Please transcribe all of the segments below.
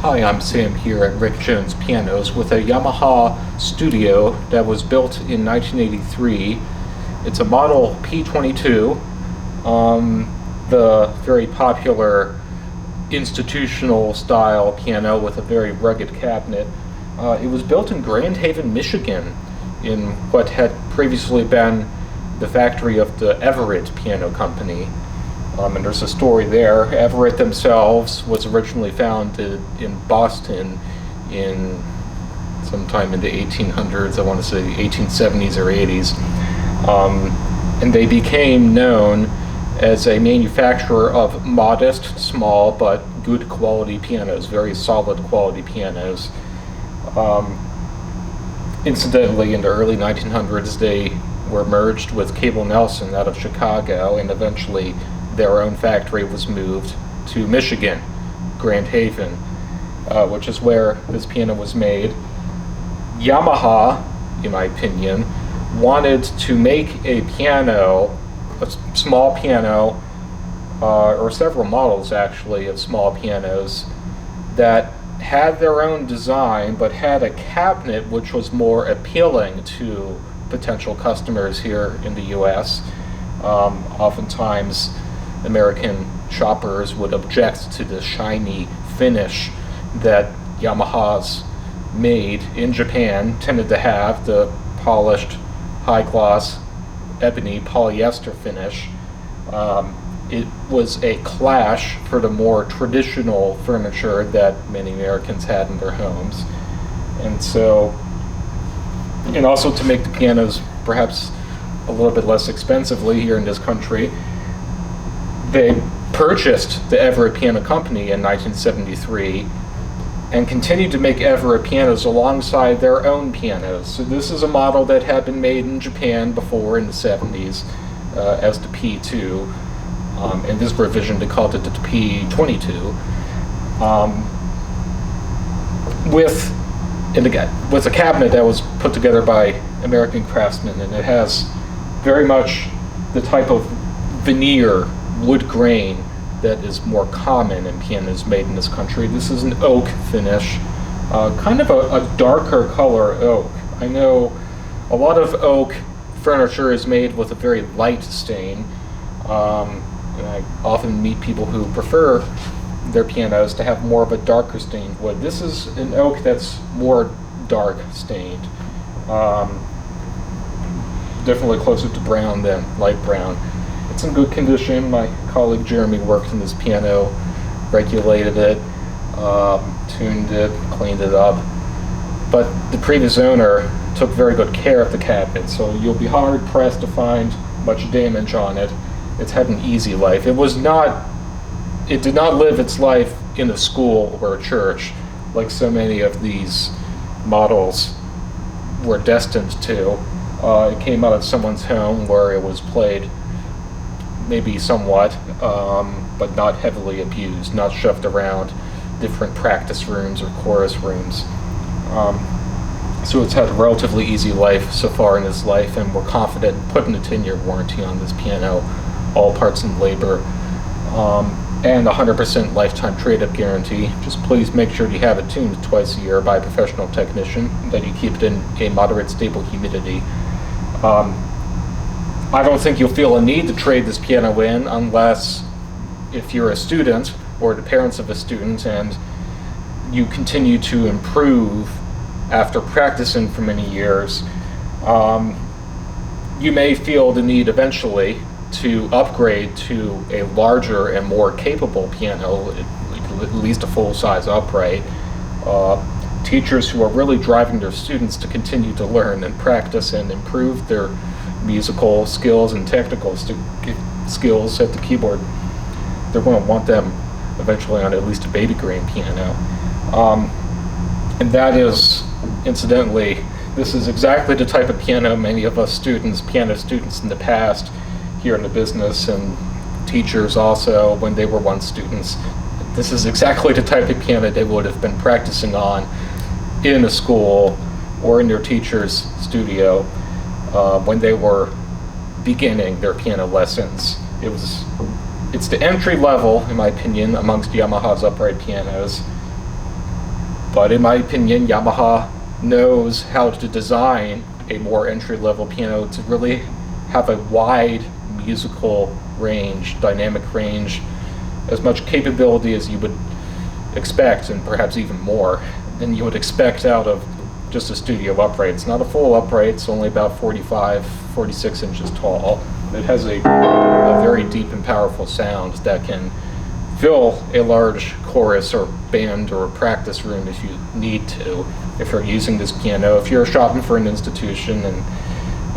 Hi, I'm Sam here at Rick Jones Pianos with a Yamaha Studio that was built in 1983. It's a model P22, the very popular institutional style piano with a very rugged cabinet. It was built in Grand Haven, Michigan, in what had previously been the factory of the Everett Piano Company. And there's a story there. Everett themselves was originally founded in Boston in sometime in the 1800s, I want to say 1870s or 80s. And they became known as a manufacturer of modest, small, but good quality pianos, very solid quality pianos. Incidentally, in the early 1900s, they were merged with Cable Nelson out of Chicago, and eventually their own factory was moved to Michigan, Grand Haven, which is where this piano was made. Yamaha, in my opinion, wanted to make a piano, a small piano, or several models actually of small pianos that had their own design but had a cabinet which was more appealing to potential customers here in the US. Oftentimes American shoppers would object to the shiny finish that Yamahas made in Japan, tended to have the polished, high-gloss, ebony polyester finish. It was a clash for the more traditional furniture that many Americans had in their homes. And so, and also to make the pianos perhaps a little bit less expensively here in this country, they purchased the Everett Piano Company in 1973 and continued to make Everett pianos alongside their own pianos. So this is a model that had been made in Japan before in the 70s as the P2. In this revision they called it the P22. With a cabinet that was put together by American craftsmen, and it has very much the type of veneer wood grain that is more common in pianos made in this country. This is an oak finish, kind of a darker color oak. I know a lot of oak furniture is made with a very light stain, and I often meet people who prefer their pianos to have more of a darker stained wood. This is an oak that's more dark stained, definitely closer to brown than light brown. It's in good condition. My colleague Jeremy worked on this piano, regulated it, tuned it, cleaned it up. But the previous owner took very good care of the cabinet, so you'll be hard pressed to find much damage on it. It's had an easy life. It did not live its life in a school or a church like so many of these models were destined to. It came out of someone's home where it was played maybe somewhat, but not heavily abused, not shoved around different practice rooms or chorus rooms. So it's had a relatively easy life so far in its life, and we're confident in putting a 10-year warranty on this piano, all parts and labor, and 100% lifetime trade-up guarantee. Just please make sure you have it tuned twice a year by a professional technician, that you keep it in a moderate stable humidity. I don't think you'll feel a need to trade this piano in unless if you're a student or the parents of a student and you continue to improve after practicing for many years. You may feel the need eventually to upgrade to a larger and more capable piano, at least a full-size upright. Teachers who are really driving their students to continue to learn and practice and improve their musical skills and technical skills at the keyboard, they're going to want them eventually on at least a baby grand piano. And that is, incidentally, this is exactly the type of piano many of us piano students in the past here in the business, and teachers also when they were once students, this is exactly the type of piano they would have been practicing on in a school or in their teacher's studio when they were beginning their piano lessons. It's the entry level, in my opinion, amongst Yamaha's upright pianos. But in my opinion, Yamaha knows how to design a more entry-level piano to really have a wide musical range, dynamic range, as much capability as you would expect, and perhaps even more than you would expect out of just a studio upright. It's not a full upright, it's only about 45, 46 inches tall. It has a very deep and powerful sound that can fill a large chorus or band or practice room if you need to, if you're using this piano. If you're shopping for an institution and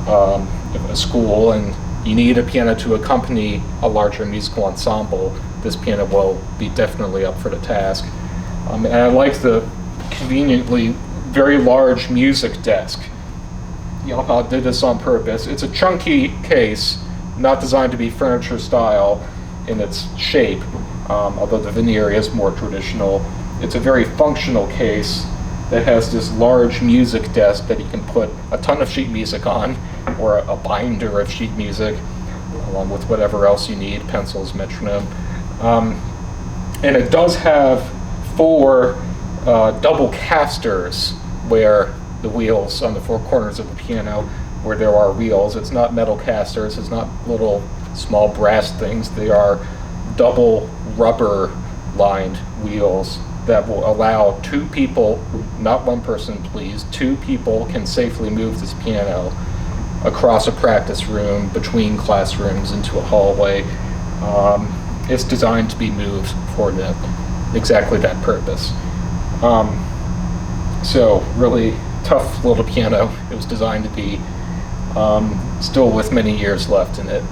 a school and you need a piano to accompany a larger musical ensemble, this piano will be definitely up for the task. And I like the conveniently very large music desk. Yamaha did this on purpose. It's a chunky case, not designed to be furniture style in its shape, although the veneer is more traditional. It's a very functional case that has this large music desk that you can put a ton of sheet music on, or a binder of sheet music, along with whatever else you need, pencils, metronome. And it does have 4 double casters where the wheels on the 4 corners of the piano, where there are wheels. It's not metal casters, it's not little small brass things. They are double rubber lined wheels that will allow 2 people, not 1 person please, 2 people can safely move this piano across a practice room, between classrooms, into a hallway. It's designed to be moved for exactly that purpose. So really tough little piano. It was designed to be, still with many years left in it.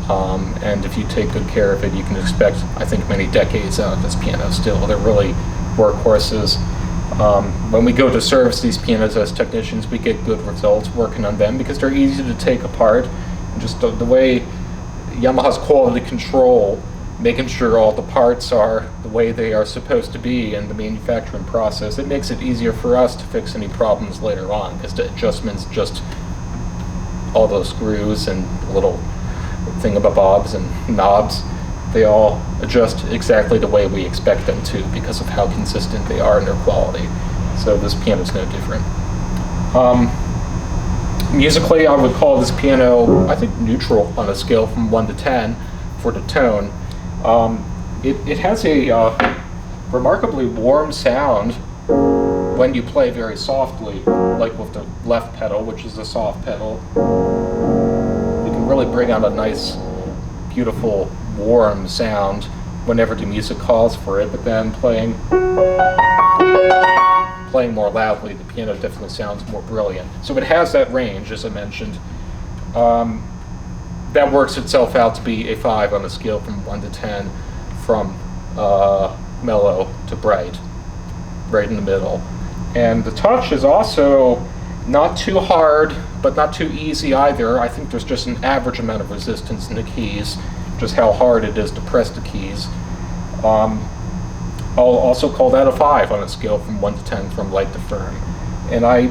And if you take good care of it, you can expect, I think, many decades out of this piano still. They're really workhorses. When we go to service these pianos as technicians, we get good results working on them because they're easy to take apart. And just the way Yamaha's quality control, making sure all the parts are the way they are supposed to be in the manufacturing process, it makes it easier for us to fix any problems later on, because the adjustments, just all those screws and little thingamabobs and knobs, they all adjust exactly the way we expect them to because of how consistent they are in their quality. So this piano's no different. Musically, I would call this piano, I think, neutral on a scale from 1 to 10 for the tone. It has a remarkably warm sound when you play very softly, like with the left pedal, which is a soft pedal. You can really bring out a nice, beautiful, warm sound whenever the music calls for it, but then playing more loudly, the piano definitely sounds more brilliant. So it has that range, as I mentioned. That works itself out to be a 5 on a scale from 1 to 10, from mellow to bright, right in the middle. And the touch is also not too hard, but not too easy either. I think there's just an average amount of resistance in the keys, just how hard it is to press the keys. I'll also call that a 5 on a scale from 1 to 10, from light to firm. And I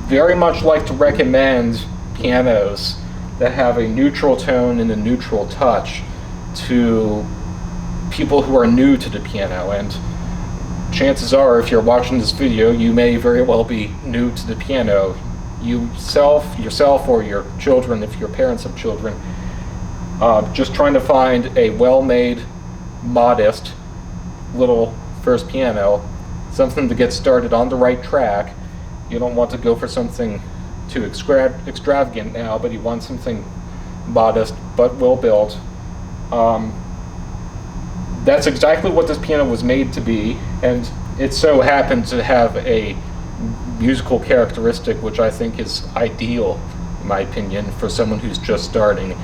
very much like to recommend pianos that have a neutral tone and a neutral touch to people who are new to the piano. And chances are, if you're watching this video, you may very well be new to the piano. Yourself or your children, if your parents have children, just trying to find a well-made, modest little first piano, something to get started on the right track. You don't want to go for something too extravagant now, but you want something modest but well built. That's exactly what this piano was made to be, and it so happened to have a musical characteristic which I think is ideal, in my opinion, for someone who's just starting.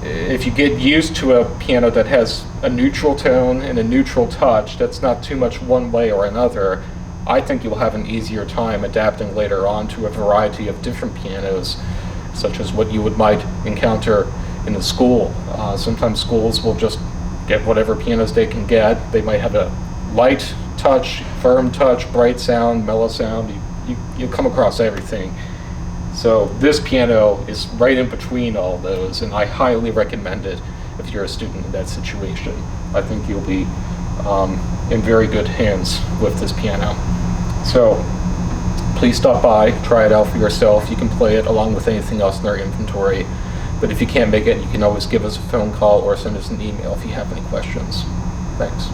If you get used to a piano that has a neutral tone and a neutral touch, that's not too much one way or another, I think you'll have an easier time adapting later on to a variety of different pianos, such as what you might encounter in the school. Sometimes schools will just get whatever pianos they can get. They might have a light touch, firm touch, bright sound, mellow sound. You come across everything. So this piano is right in between all those, and I highly recommend it if you're a student in that situation. I think you'll be in very good hands with this piano. So please stop by, try it out for yourself. You can play it along with anything else in our inventory. But if you can't make it, you can always give us a phone call or send us an email if you have any questions. Thanks.